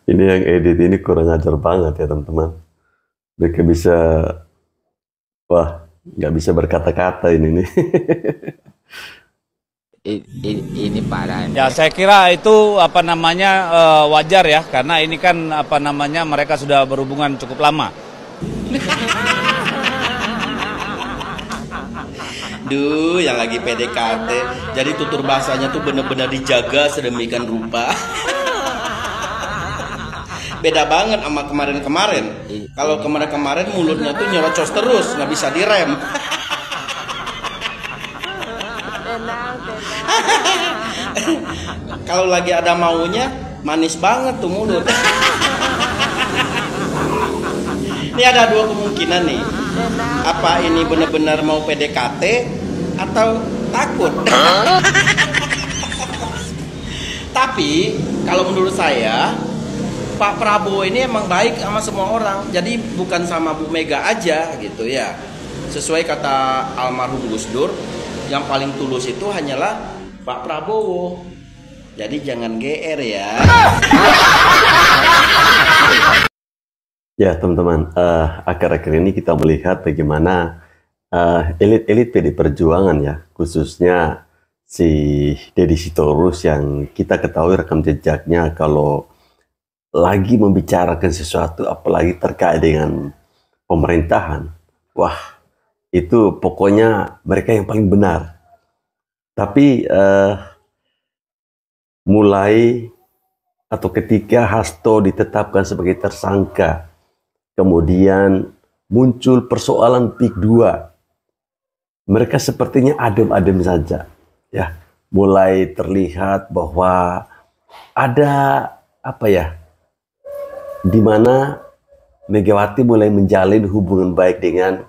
Ini yang edit ini kurang ajar banget ya teman-teman. Mereka bisa, wah, nggak bisa berkata-kata ini nih. Ini parah. Ya saya kira itu wajar ya, karena ini kan mereka sudah berhubungan cukup lama. Duh, yang lagi PDKT, jadi tutur bahasanya tuh bener-bener dijaga sedemikian rupa. Beda banget sama kemarin-kemarin. Kalau kemarin-kemarin mulutnya tuh nyerocos terus, nggak bisa direm. Kalau lagi ada maunya, manis banget tuh mulut. Ini ada dua kemungkinan nih. Apa ini benar-benar mau PDKT atau takut? Tapi kalau menurut saya, Pak Prabowo ini emang baik sama semua orang. Jadi bukan sama Bu Mega aja gitu ya. Sesuai kata almarhum Gus Dur, yang paling tulus itu hanyalah Pak Prabowo. Jadi jangan GR ya. Ya teman-teman, akhir-akhir ini kita melihat bagaimana elit-elit PD Perjuangan ya, khususnya si Deddy Sitorus yang kita ketahui rekam jejaknya kalau lagi membicarakan sesuatu, apalagi terkait dengan pemerintahan, wah itu pokoknya mereka yang paling benar. Tapi mulai atau ketika Hasto ditetapkan sebagai tersangka, kemudian muncul persoalan PIK 2, mereka sepertinya adem-adem saja. Ya, mulai terlihat bahwa ada di mana Megawati mulai menjalin hubungan baik dengan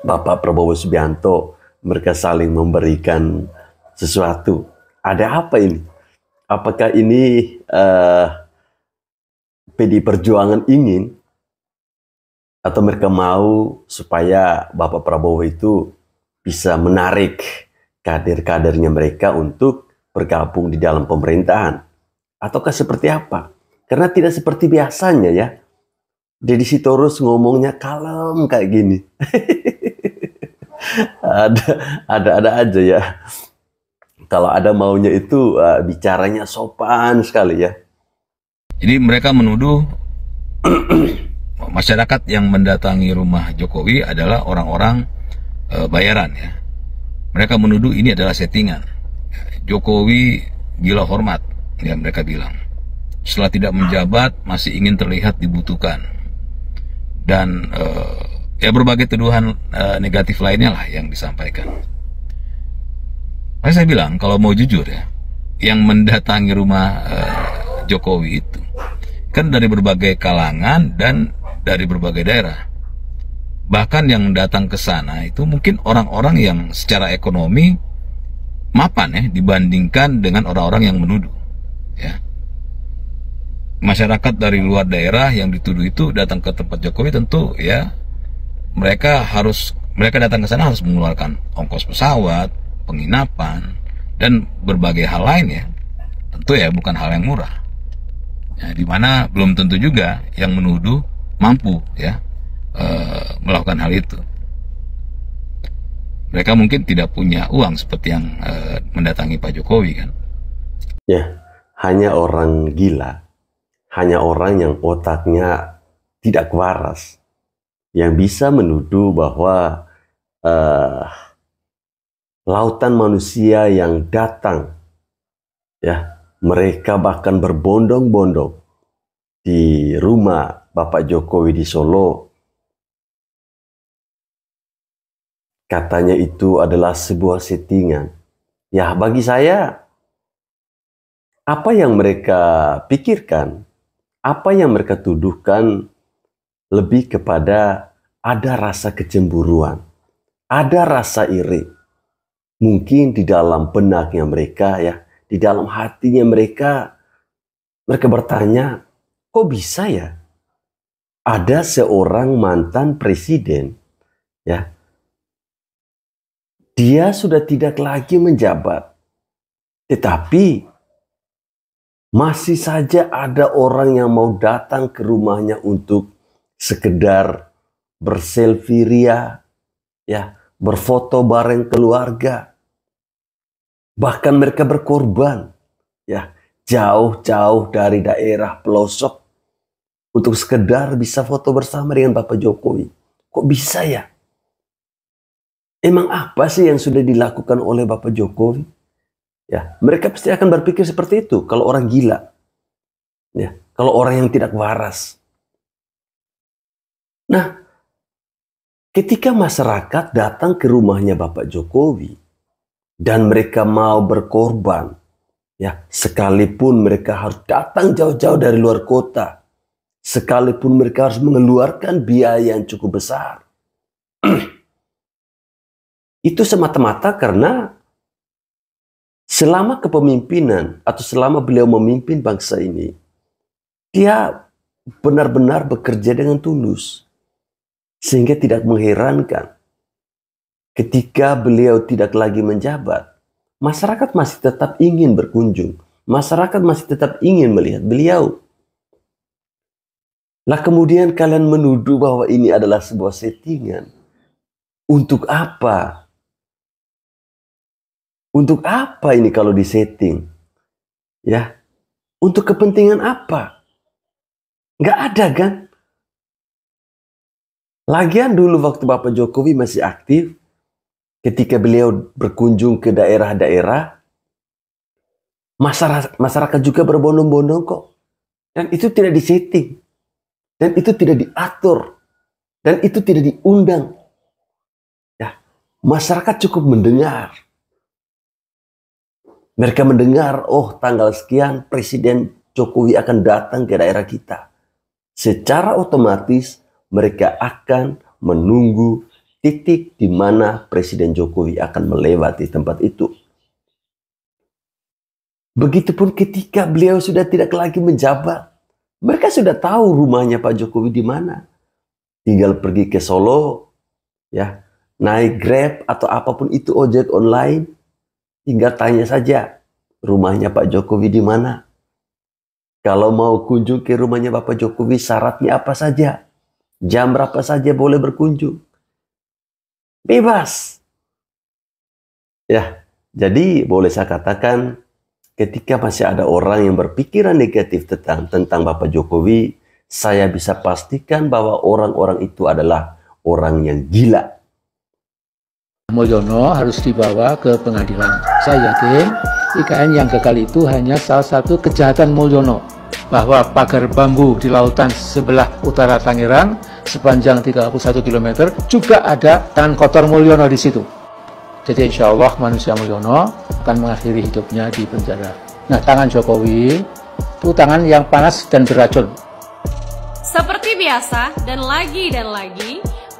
Bapak Prabowo Subianto. Mereka saling memberikan sesuatu. Ada apa ini? Apakah ini PD Perjuangan ingin atau mereka mau supaya Bapak Prabowo itu bisa menarik kader-kadernya mereka untuk bergabung di dalam pemerintahan? Ataukah seperti apa? Karena tidak seperti biasanya ya. Deddy Sitorus ngomongnya kalem kayak gini. ada aja ya. Kalau ada maunya itu bicaranya sopan sekali ya. Jadi mereka menuduh masyarakat yang mendatangi rumah Jokowi adalah orang-orang bayaran ya. Mereka menuduh ini adalah settingan. Jokowi gila hormat, ya mereka bilang. Setelah tidak menjabat masih ingin terlihat dibutuhkan. Dan ya berbagai tuduhan negatif lainnya lah yang disampaikan. Saya bilang kalau mau jujur ya, yang mendatangi rumah Jokowi itu kan dari berbagai kalangan dan dari berbagai daerah. Bahkan yang datang ke sana itu mungkin orang-orang yang secara ekonomi mapan ya dibandingkan dengan orang-orang yang menuduh. Ya. Masyarakat dari luar daerah yang dituduh itu datang ke tempat Jokowi tentu ya mereka datang ke sana harus mengeluarkan ongkos pesawat, penginapan, dan berbagai hal lain ya. Tentu ya bukan hal yang murah. Ya, dimana belum tentu juga yang menuduh mampu ya melakukan hal itu. Mereka mungkin tidak punya uang seperti yang mendatangi Pak Jokowi kan. Ya, hanya orang gila, hanya orang yang otaknya tidak waras yang bisa menuduh bahwa lautan manusia yang datang, ya, mereka bahkan berbondong-bondong di rumah Bapak Jokowi di Solo. Katanya itu adalah sebuah settingan. Ya, bagi saya, apa yang mereka pikirkan, apa yang mereka tuduhkan lebih kepada ada rasa kecemburuan, ada rasa iri. Mungkin di dalam benaknya mereka ya, di dalam hatinya mereka bertanya, kok bisa ya ada seorang mantan presiden ya, dia sudah tidak lagi menjabat, Tetapi masih saja ada orang yang mau datang ke rumahnya untuk sekedar berselfie ria, ya, berfoto bareng keluarga. Bahkan mereka berkorban, ya, jauh-jauh dari daerah pelosok untuk sekedar bisa foto bersama dengan Bapak Jokowi. Kok bisa ya? Emang apa sih yang sudah dilakukan oleh Bapak Jokowi? Ya, mereka pasti akan berpikir seperti itu kalau orang gila. Ya, kalau orang yang tidak waras. Nah, ketika masyarakat datang ke rumahnya Bapak Jokowi dan mereka mau berkorban, ya, sekalipun mereka harus datang jauh-jauh dari luar kota, sekalipun mereka harus mengeluarkan biaya yang cukup besar, itu semata-mata karena selama kepemimpinan atau selama beliau memimpin bangsa ini, dia benar-benar bekerja dengan tulus. Sehingga tidak mengherankan ketika beliau tidak lagi menjabat, masyarakat masih tetap ingin berkunjung. Masyarakat masih tetap ingin melihat beliau. Lah kemudian kalian menuduh bahwa ini adalah sebuah settingan. Untuk apa? Untuk apa ini kalau disetting? Ya, untuk kepentingan apa? Nggak ada kan? Lagian dulu waktu Bapak Jokowi masih aktif, ketika beliau berkunjung ke daerah-daerah, masyarakat juga berbondong-bondong kok. Dan itu tidak disetting. Dan itu tidak diatur. Dan itu tidak diundang. Ya, masyarakat cukup mendengar. Mereka mendengar, oh tanggal sekian Presiden Jokowi akan datang ke daerah kita. Secara otomatis mereka akan menunggu titik di mana Presiden Jokowi akan melewati tempat itu. Begitupun ketika beliau sudah tidak lagi menjabat, mereka sudah tahu rumahnya Pak Jokowi di mana. Tinggal pergi ke Solo, ya, naik Grab atau apapun itu ojek online, tinggal tanya saja rumahnya Pak Jokowi di mana. Kalau mau kunjung ke rumahnya Bapak Jokowi, syaratnya apa saja? Jam berapa saja boleh berkunjung. Bebas. Ya, jadi boleh saya katakan ketika masih ada orang yang berpikiran negatif tentang Bapak Jokowi, saya bisa pastikan bahwa orang-orang itu adalah orang yang gila. Mulyono harus dibawa ke pengadilan. Saya yakin IKN yang gagal itu hanya salah satu kejahatan Mulyono. Bahwa pagar bambu di lautan sebelah utara Tangerang sepanjang 31 km juga ada tangan kotor Mulyono di situ. Jadi insya Allah manusia Mulyono akan mengakhiri hidupnya di penjara. Nah, tangan Jokowi itu tangan yang panas dan beracun. Seperti biasa dan lagi,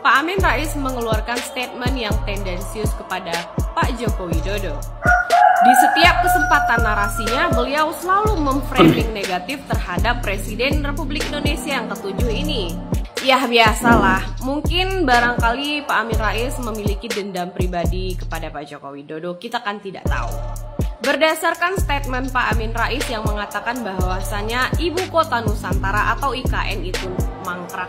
Pak Amin Rais mengeluarkan statement yang tendensius kepada Pak Joko Widodo. Di setiap kesempatan narasinya, beliau selalu memframing negatif terhadap Presiden Republik Indonesia yang ke-7 ini. Ya biasalah, mungkin barangkali Pak Amin Rais memiliki dendam pribadi kepada Pak Joko Widodo, kita kan tidak tahu. Berdasarkan statement Pak Amin Rais yang mengatakan bahwasanya Ibu Kota Nusantara atau IKN itu mangkrak.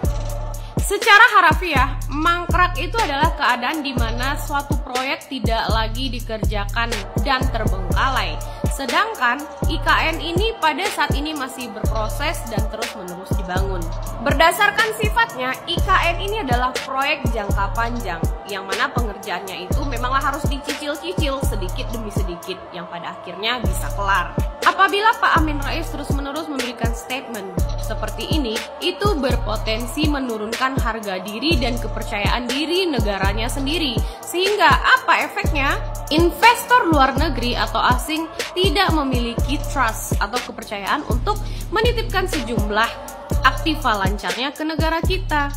Secara harafiah, mangkrak itu adalah keadaan di mana suatu proyek tidak lagi dikerjakan dan terbengkalai. Sedangkan IKN ini pada saat ini masih berproses dan terus-menerus dibangun. Berdasarkan sifatnya, IKN ini adalah proyek jangka panjang, yang mana pengerjaannya itu memanglah harus dicicil-cicil sedikit demi sedikit, yang pada akhirnya bisa kelar. Apabila Pak Amin Rais terus-menerus memberikan statement seperti ini, itu berpotensi menurunkan harga diri dan kepercayaan diri negaranya sendiri. Sehingga apa efeknya? Investor luar negeri atau asing tidak memiliki trust atau kepercayaan untuk menitipkan sejumlah aktiva lancarnya ke negara kita.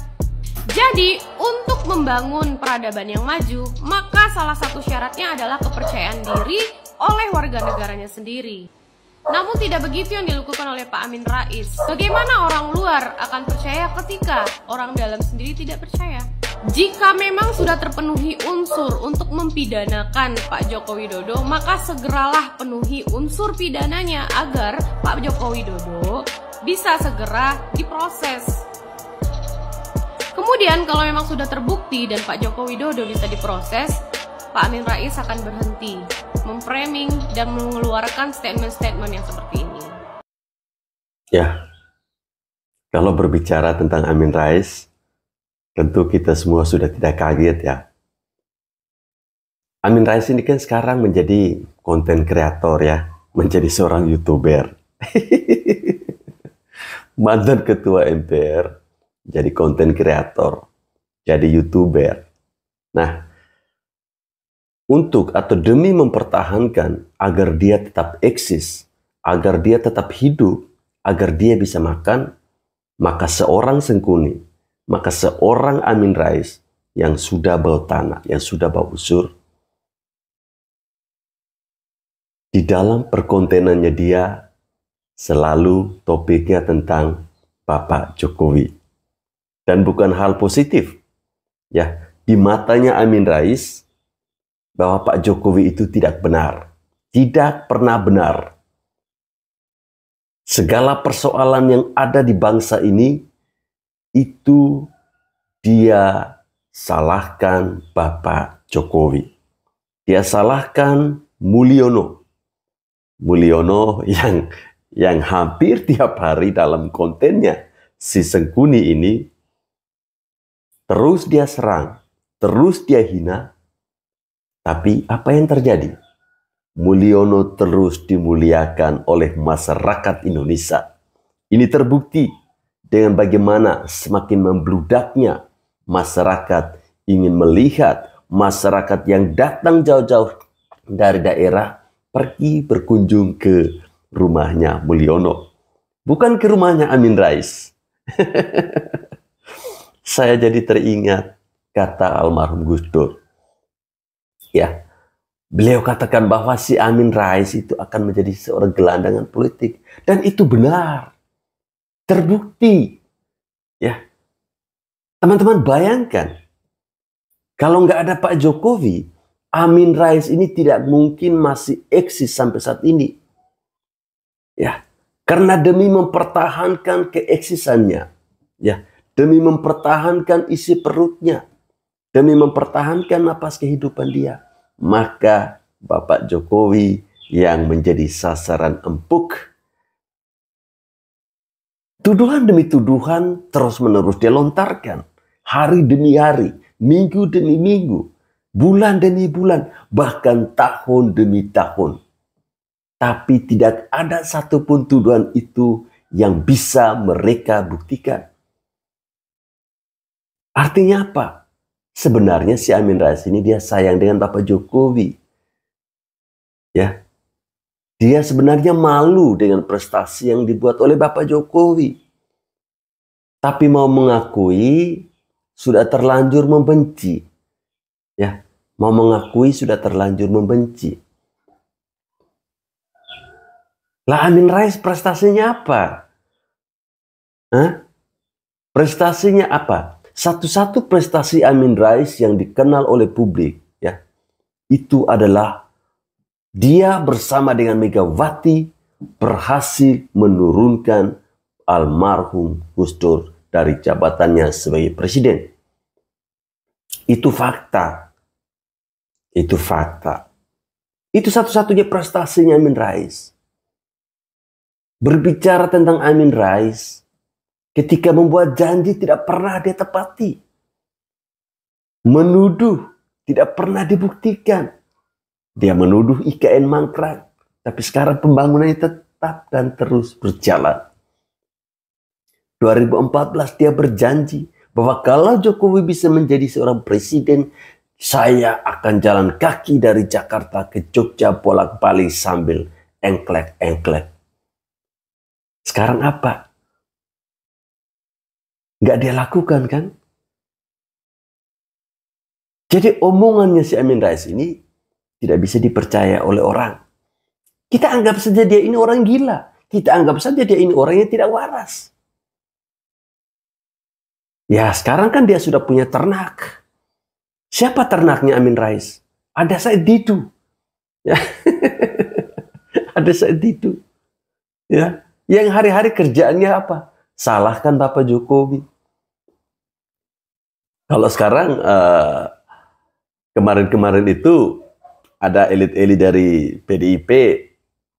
Jadi, untuk membangun peradaban yang maju, maka salah satu syaratnya adalah kepercayaan diri oleh warga negaranya sendiri. Namun tidak begitu yang dilakukan oleh Pak Amin Rais. Bagaimana orang luar akan percaya ketika orang dalam sendiri tidak percaya? Jika memang sudah terpenuhi unsur untuk mempidanakan Pak Joko Widodo, maka segeralah penuhi unsur pidananya agar Pak Joko Widodo bisa segera diproses. Kemudian kalau memang sudah terbukti dan Pak Joko Widodo bisa diproses, Pak Amin Rais akan berhenti memframing dan mengeluarkan statement-statement yang seperti ini. Ya, kalau berbicara tentang Amin Rais, tentu kita semua sudah tidak kaget ya. Amin Rais ini kan sekarang menjadi konten kreator ya, menjadi seorang YouTuber. Mantan ketua MPR, jadi konten kreator, jadi YouTuber. Nah, untuk atau demi mempertahankan agar dia tetap eksis, agar dia tetap hidup, agar dia bisa makan, maka seorang Sengkuni, maka seorang Amin Rais yang sudah bau tanah, yang sudah bau usur, di dalam perkontenannya dia selalu topiknya tentang Bapak Jokowi. Dan bukan hal positif. Ya, di matanya Amin Rais, bahwa Pak Jokowi itu tidak benar. Tidak pernah benar. Segala persoalan yang ada di bangsa ini, itu dia salahkan Bapak Jokowi. Dia salahkan Mulyono. Mulyono yang hampir tiap hari dalam kontennya si Sengkuni ini terus dia serang, terus dia hina. Tapi apa yang terjadi? Mulyono terus dimuliakan oleh masyarakat Indonesia. Ini terbukti dengan bagaimana semakin membludaknya masyarakat ingin melihat masyarakat yang datang jauh-jauh dari daerah pergi berkunjung ke rumahnya Mulyono. Bukan ke rumahnya Amin Rais. Saya jadi teringat kata almarhum Gus Dur. Ya, beliau katakan bahwa si Amin Rais itu akan menjadi seorang gelandangan politik. Dan itu benar. Terbukti. Ya, teman-teman bayangkan. Kalau nggak ada Pak Jokowi, Amin Rais ini tidak mungkin masih eksis sampai saat ini. Ya, karena demi mempertahankan keeksisannya. Ya, demi mempertahankan isi perutnya. Demi mempertahankan napas kehidupan dia. Maka Bapak Jokowi yang menjadi sasaran empuk. Tuduhan demi tuduhan terus-menerus dia lontarkan. Hari demi hari, minggu demi minggu, bulan demi bulan, bahkan tahun demi tahun. Tapi tidak ada satupun tuduhan itu yang bisa mereka buktikan. Artinya apa? Sebenarnya si Amin Rais ini dia sayang dengan Bapak Jokowi. Ya. Dia sebenarnya malu dengan prestasi yang dibuat oleh Bapak Jokowi. Tapi mau mengakui sudah terlanjur membenci. Ya, mau mengakui sudah terlanjur membenci. Lah Amin Rais prestasinya apa? Hah? Prestasinya apa? Satu-satu prestasi Amin Rais yang dikenal oleh publik, ya, itu adalah dia bersama dengan Megawati berhasil menurunkan almarhum Gus Dur dari jabatannya sebagai presiden. Itu fakta. Itu fakta. Itu satu-satunya prestasinya Amin Rais. Berbicara tentang Amin Rais, ketika membuat janji tidak pernah dia tepati. Menuduh tidak pernah dibuktikan. Dia menuduh IKN mangkrak. Tapi sekarang pembangunannya tetap dan terus berjalan. 2014 dia berjanji bahwa kalau Jokowi bisa menjadi seorang presiden, saya akan jalan kaki dari Jakarta ke Jogja bolak-balik sambil engklek-engklek. Sekarang apa? Nggak dia lakukan kan? Jadi omongannya si Amin Rais ini tidak bisa dipercaya oleh orang. Kita anggap saja dia ini orang gila. Kita anggap saja dia ini orang yang tidak waras. Ya sekarang kan dia sudah punya ternak. Siapa ternaknya Amin Rais? Ada Said Didu. Ya. Ada Said Didu. Ya. Yang hari-hari kerjaannya apa? Salahkan Bapak Jokowi. Kalau sekarang kemarin-kemarin itu ada elit-elit dari PDIP,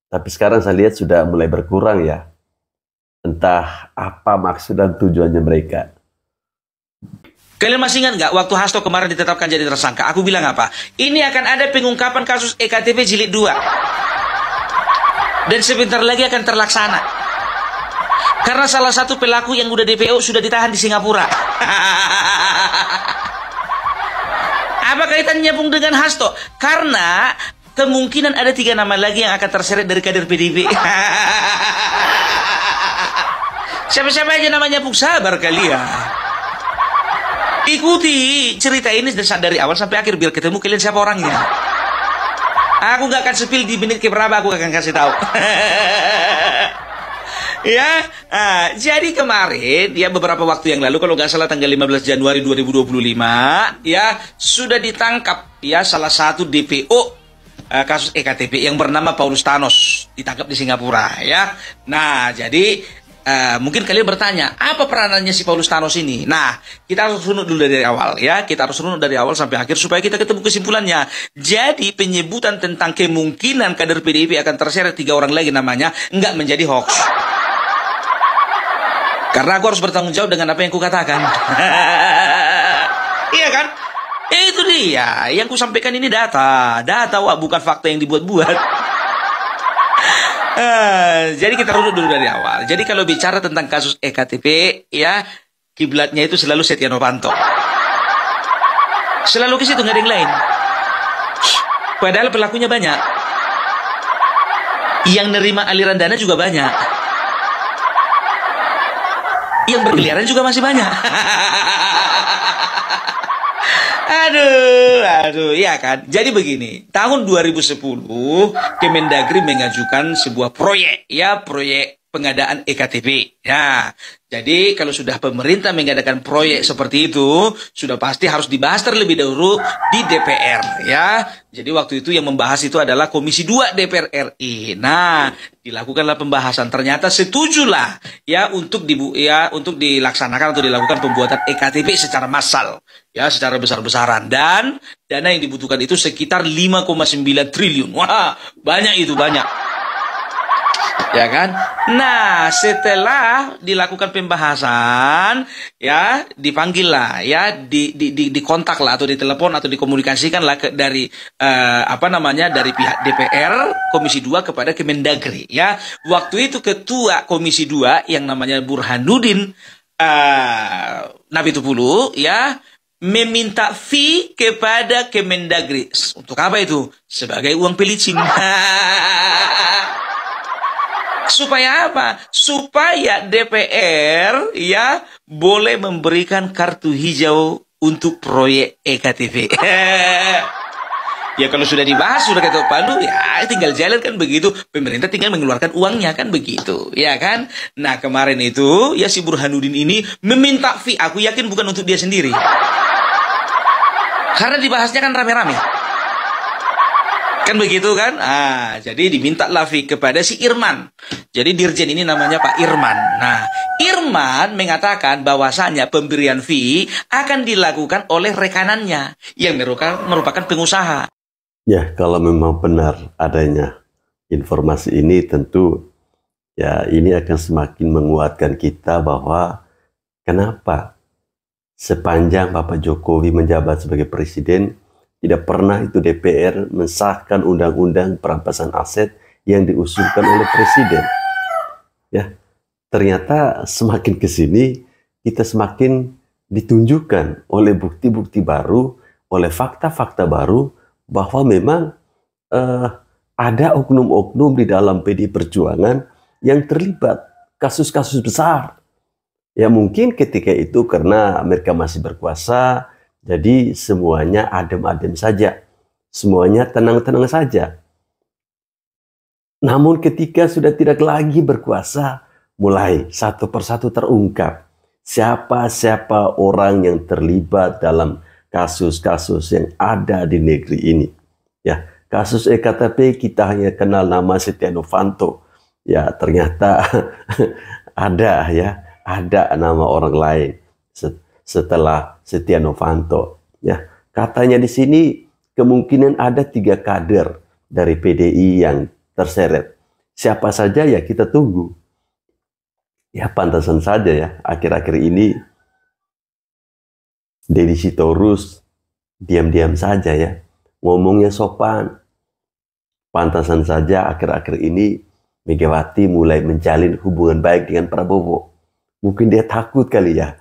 tapi sekarang saya lihat sudah mulai berkurang ya. Entah apa maksud dan tujuannya mereka. Kalian masih ingat nggak waktu Hasto kemarin ditetapkan jadi tersangka? Aku bilang apa? Ini akan ada pengungkapan kasus EKTP jilid 2. Dan sebentar lagi akan terlaksana. Karena salah satu pelaku yang udah DPO sudah ditahan di Singapura. Apa kaitannya Bung dengan Hasto? Karena kemungkinan ada 3 nama lagi yang akan terseret dari kader PDIP. Siapa-siapa aja namanya Bung, sabar kali ya. Ikuti cerita ini dari awal sampai akhir biar ketemu kalian siapa orangnya. Aku gak akan spill di menit keberapa, aku akan kasih tahu. Ya, jadi kemarin ya beberapa waktu yang lalu kalau nggak salah tanggal 15 Januari 2025 ya sudah ditangkap ya salah satu DPO kasus EKTP yang bernama Paulus Thanos, ditangkap di Singapura ya. Nah, jadi mungkin kalian bertanya, apa peranannya si Paulus Thanos ini? Nah, kita harus runut dulu dari awal ya. Kita harus runut dari awal sampai akhir supaya kita ketemu kesimpulannya. Jadi penyebutan tentang kemungkinan kader PDIP akan terseret 3 orang lagi namanya nggak menjadi hoax. Karena aku harus bertanggung jawab dengan apa yang kukatakan. Iya kan? Itu dia. Yang kusampaikan ini data. Data, wah, bukan fakta yang dibuat-buat. Jadi kita runut dulu dari awal. Jadi kalau bicara tentang kasus EKTP, ya, kiblatnya itu selalu Setia Novanto. Selalu ke situ, nggak ada yang lain. Padahal pelakunya banyak. Yang nerima aliran dana juga banyak. Yang berkeliaran juga masih banyak. Aduh, ya kan. Jadi begini, tahun 2010 Kemendagri mengajukan sebuah proyek, ya, proyek pengadaan EKTP. Ya, jadi kalau sudah pemerintah mengadakan proyek seperti itu, sudah pasti harus dibahas terlebih dahulu di DPR, ya. Jadi waktu itu yang membahas itu adalah Komisi 2 DPR RI. Nah, dilakukanlah pembahasan, ternyata setujulah ya untuk dilaksanakan atau dilakukan pembuatan EKTP secara massal, ya, secara besar-besaran, dan dana yang dibutuhkan itu sekitar 5,9 triliun. Wah, banyak itu, banyak. Ya kan? Nah, setelah dilakukan pembahasan, ya, dipanggillah, ya, dikontaklah atau ditelepon atau dikomunikasikanlah dari dari pihak DPR Komisi 2 kepada Kemendagri, ya. Waktu itu ketua Komisi 2 yang namanya Burhanuddin Nabitupulu, ya, meminta fee kepada Kemendagri. Untuk apa itu? Sebagai uang pelicin. Supaya apa? Supaya DPR ya boleh memberikan kartu hijau untuk proyek EKTP. Ya kalau sudah dibahas, sudah ketok palu, ya tinggal jalan kan begitu. Pemerintah tinggal mengeluarkan uangnya kan begitu, ya kan? Nah kemarin itu ya si Burhanuddin ini meminta fee. Aku yakin bukan untuk dia sendiri. Karena dibahasnya kan rame-rame. Kan begitu kan? Jadi dimintalah fee kepada si Irman. Jadi dirjen ini namanya Pak Irman. Nah, Irman mengatakan bahwasanya pemberian fee akan dilakukan oleh rekanannya yang merupakan pengusaha. Ya, kalau memang benar adanya informasi ini, tentu ya ini akan semakin menguatkan kita bahwa kenapa sepanjang Bapak Jokowi menjabat sebagai presiden, tidak pernah itu DPR mensahkan undang-undang perampasan aset yang diusulkan oleh presiden. Ya, ternyata semakin ke sini kita semakin ditunjukkan oleh bukti-bukti baru, oleh fakta-fakta baru bahwa memang ada oknum-oknum di dalam PDI Perjuangan yang terlibat kasus-kasus besar. Ya mungkin ketika itu karena mereka masih berkuasa, jadi semuanya adem-adem saja. Semuanya tenang-tenang saja. Namun ketika sudah tidak lagi berkuasa, mulai satu persatu terungkap. siapa-siapa orang yang terlibat dalam kasus-kasus yang ada di negeri ini. Ya, kasus EKTP kita hanya kenal nama Setia Novanto. Ya, ternyata ada nama orang lain setelah Setia Novanto. Ya, katanya di sini kemungkinan ada 3 kader dari PDI yang terseret. Siapa saja ya kita tunggu. Ya pantasan saja ya, akhir-akhir ini Deddy Sitorus diam-diam saja ya, ngomongnya sopan. Pantasan saja akhir-akhir ini Megawati mulai menjalin hubungan baik dengan Prabowo. Mungkin dia takut kali ya.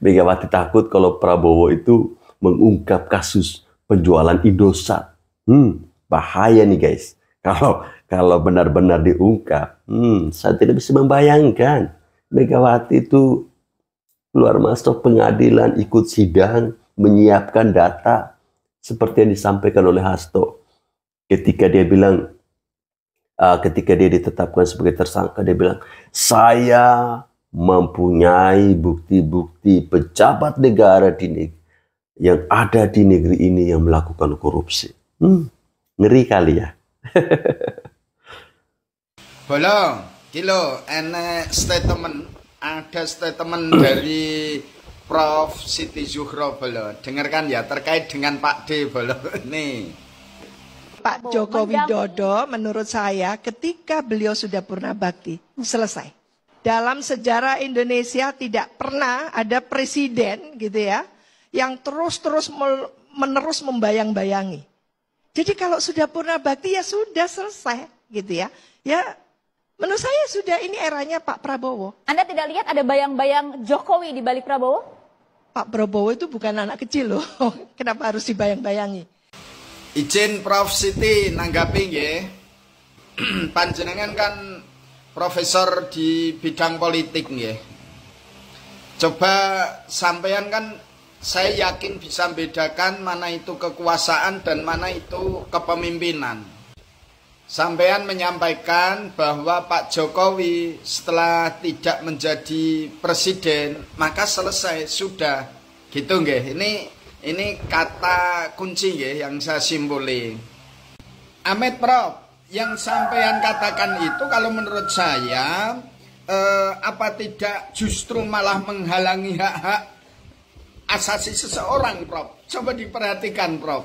Megawati takut kalau Prabowo itu mengungkap kasus penjualan Indosat. Bahaya nih guys. Kalau benar-benar diungkap, saya tidak bisa membayangkan Megawati itu keluar masuk pengadilan, ikut sidang, menyiapkan data seperti yang disampaikan oleh Hasto. Ketika dia bilang, ketika dia ditetapkan sebagai tersangka, dia bilang, saya mempunyai bukti-bukti pejabat negara yang ada di negeri ini yang melakukan korupsi. Ngeri kali ya. Bolong, kilo, ada statement dari Prof. Siti Zuhro Bolong. Dengarkan ya, terkait dengan Pak D Bolong. Nih. Pak Joko Widodo menurut saya ketika beliau sudah purna bakti, selesai. Dalam sejarah Indonesia tidak pernah ada presiden gitu ya, yang menerus membayang-bayangi. Jadi kalau sudah purna bakti ya sudah selesai gitu ya. Ya menurut saya sudah ini eranya Pak Prabowo. Anda tidak lihat ada bayang-bayang Jokowi di balik Prabowo? Pak Prabowo itu bukan anak kecil loh. Kenapa harus dibayang-bayangi? Izin Prof. Siti nanggapi nggih. Panjenengan kan profesor di bidang politik nggih. Coba sampean kan saya yakin bisa membedakan mana itu kekuasaan dan mana itu kepemimpinan. Sampean menyampaikan bahwa Pak Jokowi setelah tidak menjadi presiden maka selesai sudah gitu nggih. Ini kata kunci nggih yang saya simpuli. Ahmed Prof, yang sampean katakan itu kalau menurut saya apa tidak justru malah menghalangi hak-hak asasi seseorang, Prof? Coba diperhatikan, Prof.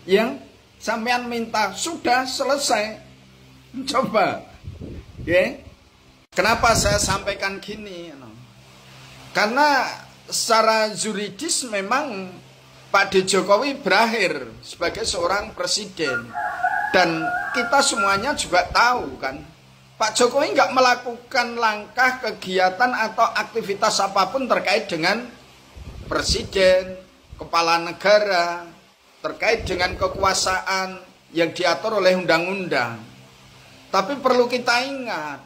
Yang sampean minta sudah selesai. Coba. Okay. Kenapa saya sampaikan gini? Karena secara yuridis memang Pak D. Jokowi berakhir sebagai seorang presiden. Dan kita semuanya juga tahu kan, Pak Jokowi nggak melakukan langkah, kegiatan atau aktivitas apapun terkait dengan presiden, kepala negara, terkait dengan kekuasaan yang diatur oleh undang-undang. Tapi perlu kita ingat,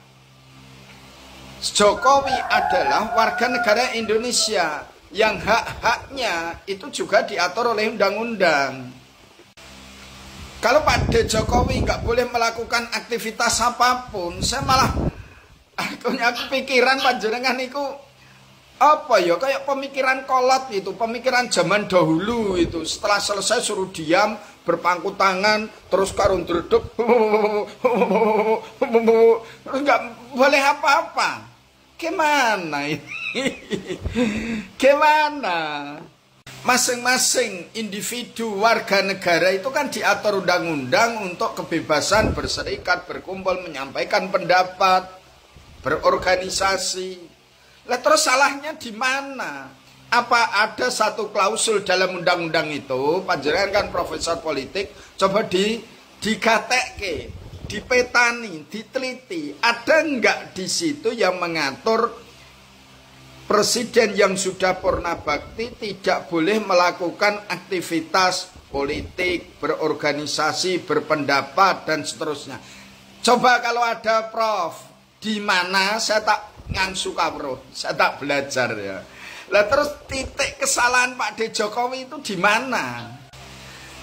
Jokowi adalah warga negara Indonesia yang hak-haknya itu juga diatur oleh undang-undang. Kalau Pak D. Jokowi nggak boleh melakukan aktivitas apapun, saya malah punya kepikiran panjenengan itu apa ya, kayak pemikiran kolot itu, pemikiran zaman dahulu itu. Setelah selesai suruh diam, berpangku tangan, terus karung duduk, nggak boleh apa-apa. Gimana ini? Gimana? Masing-masing individu warga negara itu kan diatur undang-undang untuk kebebasan berserikat, berkumpul, menyampaikan pendapat, berorganisasi. Lah terus salahnya di mana? Apa ada satu klausul dalam undang-undang itu? Panjenengan kan profesor politik, coba digatekke, dipetani, diteliti. Ada enggak di situ yang mengatur presiden yang sudah purna bakti tidak boleh melakukan aktivitas politik, berorganisasi, berpendapat, dan seterusnya. Coba kalau ada, Prof, di mana saya tak suka, Prof, saya tak belajar ya. Lah terus titik kesalahan Pak D. Jokowi itu di mana?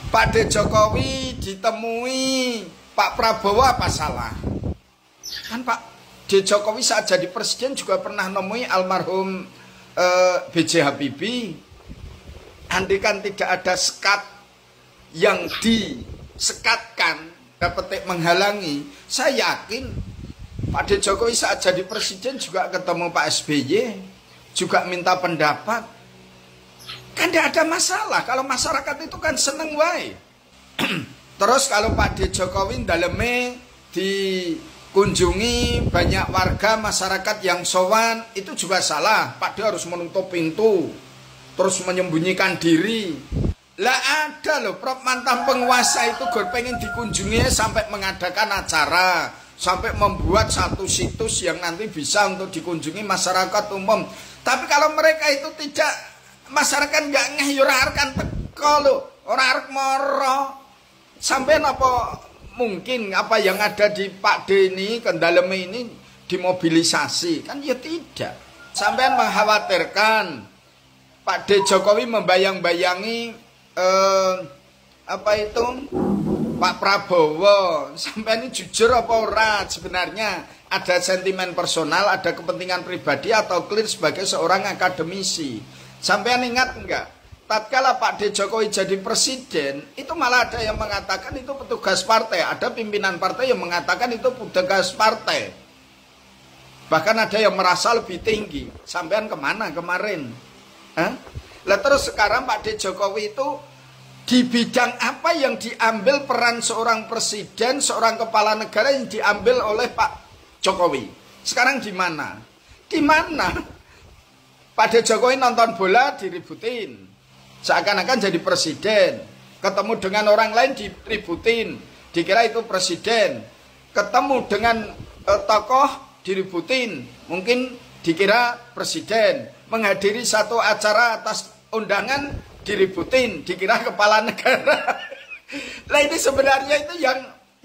Pak D. Jokowi ditemui Pak Prabowo apa salah? Kan Pak D. D. Jokowi saat jadi presiden juga pernah nemui almarhum B.J. Habibie. Andaikan tidak ada sekat yang disekatkan dapat menghalangi, saya yakin Pak D. Jokowi saat jadi presiden juga ketemu Pak SBY, juga minta pendapat. Kan tidak ada masalah, kalau masyarakat itu kan seneng wae. Terus kalau Pak D. Jokowi dalamnya dikunjungi banyak warga masyarakat yang sowan, itu juga salah. Pak D harus menutup pintu, terus menyembunyikan diri. Lah ada loh, mantan penguasa itu gue pengen dikunjungi sampai mengadakan acara, sampai membuat satu situs yang nanti bisa untuk dikunjungi masyarakat umum. Tapi kalau mereka itu tidak, masyarakat nggak ngeh, ora arep kan teko lho, ora arep moro. Sampeyan apa mungkin apa yang ada di Pak D ini, kendaleme ini dimobilisasi? Kan ya tidak. Sampeyan mengkhawatirkan Pak D. Jokowi membayang-bayangi apa itu Pak Prabowo. Sampeyan ini jujur apa ora? Sebenarnya ada sentimen personal, ada kepentingan pribadi, atau clear sebagai seorang akademisi? Sampean ingat enggak? Tatkala Pak D. Jokowi jadi presiden, itu malah ada yang mengatakan itu petugas partai. Ada pimpinan partai yang mengatakan itu petugas partai. Bahkan ada yang merasa lebih tinggi. Sampean kemana kemarin? Lah terus sekarang Pak D. Jokowi itu di bidang apa yang diambil peran seorang presiden, seorang kepala negara yang diambil oleh Pak Jokowi? Sekarang di mana? Di mana? Pak D. Jokowi nonton bola diributin, seakan-akan jadi presiden. Ketemu dengan orang lain diributin, dikira itu presiden. Ketemu dengan tokoh diributin, mungkin dikira presiden. Menghadiri satu acara atas undangan diributin, dikira kepala negara. Lah ini sebenarnya itu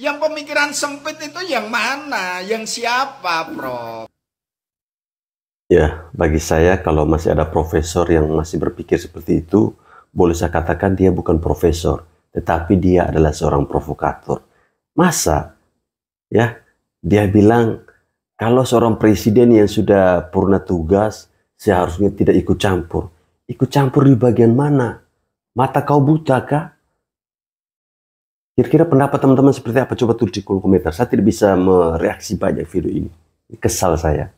yang pemikiran sempit itu yang mana? Yang siapa, Prof? Ya, bagi saya kalau masih ada profesor yang masih berpikir seperti itu, boleh saya katakan dia bukan profesor, tetapi dia adalah seorang provokator. Masa, ya, dia bilang kalau seorang presiden yang sudah purna tugas, seharusnya tidak ikut campur. Ikut campur di bagian mana? Mata kau buta kah? Kira-kira pendapat teman-teman seperti apa? Coba tulis di kolom komentar. Saya tidak bisa mereaksi banyak video ini. Kesal saya.